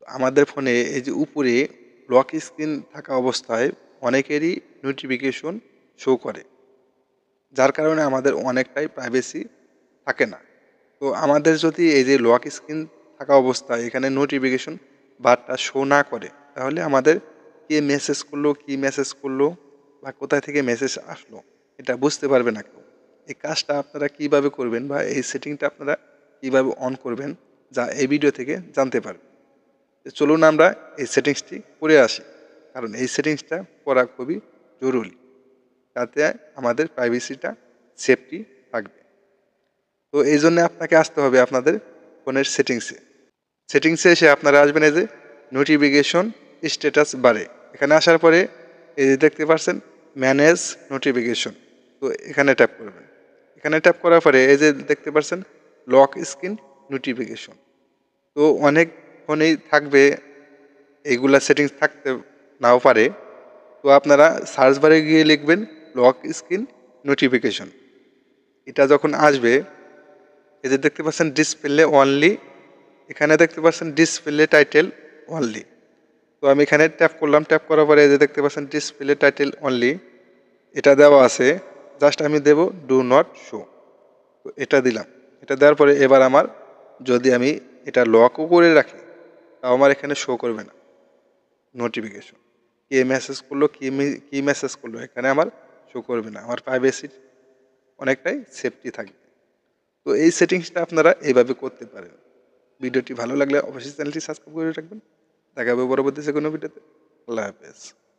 আমাদের ফোনে এই যে উপরে লক স্ক্রিন থাকা অবস্থায় অনেকেরই নোটিফিকেশন শো করে, যার কারণে আমাদের অনেকটাই প্রাইভেসি থাকে না। তো আমাদের যদি এই যে লক স্ক্রিন থাকা অবস্থায় এখানে নোটিফিকেশন বারটা শো না করে, তাহলে আমাদের কে মেসেজ করলো, কি মেসেজ করলো বা কোথায় থেকে মেসেজ আসলো এটা বুঝতে পারবে না কেউ। এই কাজটা আপনারা কিভাবে করবেন বা এই সেটিংটা আপনারা কিভাবে অন করবেন, যা এই ভিডিও থেকে জানতে পারবেন। তো চলুন আমরা এই সেটিংসটি করে আসি, কারণ এই সেটিংসটা করা খুবই জরুরি, তাতে আমাদের প্রাইভেসিটা সেফটি থাকবে। তো এই জন্য আপনাকে আসতে হবে আপনাদের ফোনের সেটিংসে এসে আপনারা আসবেন এই যে নোটিফিকেশন স্ট্যাটাস বারে। এখানে আসার পরে এই যে দেখতে পাচ্ছেন ম্যানেজ নোটিফিকেশন, তো এখানে ট্যাপ করবেন। এখানে ট্যাপ করার পরে এই যে দেখতে পাচ্ছেন লক স্ক্রিন নোটিফিকেশন, তো অনেক ফোনেই থাকবে, এইগুলা সেটিংস থাকতে নাও পারে। তো আপনারা সার্চ বারে গিয়ে লিখবেন লক স্ক্রিন নোটিফিকেশন। এটা যখন আসবে এই যে দেখতে পাচ্ছেন ডিসপ্লে অনলি, এখানে দেখতে পাচ্ছেন ডিসপ্লে টাইটেল অনলি। তো আমি এখানে ট্যাপ করলাম, ট্যাপ করার পরে এই যে দেখতে পাচ্ছেন ডিসপ্লে টাইটেল অনলি, এটা দেওয়া আছে। জাস্ট আমি দেব ডু নট শো, তো এটা দিলাম। এটা দেওয়ার পরে এবার আমার যদি আমি এটা লকও করে রাখি, তাও আমার এখানে শো করবে না নোটিফিকেশন। কে মেসেজ করলো, কি মেসেজ করলো এখানে আমার শো করবে না। আমার প্রাইভেসির অনেকটাই সেফটি থাকবে। তো এই সেটিংসটা আপনারা এইভাবে করতে পারেন। ভিডিওটি ভালো লাগলে অবশ্যই চ্যানেলটি সাবস্ক্রাইব করে রাখবেন। দেখা হবে পরবর্তী যে কোনো ভিডিওতে। আল্লাহ হাফেজ।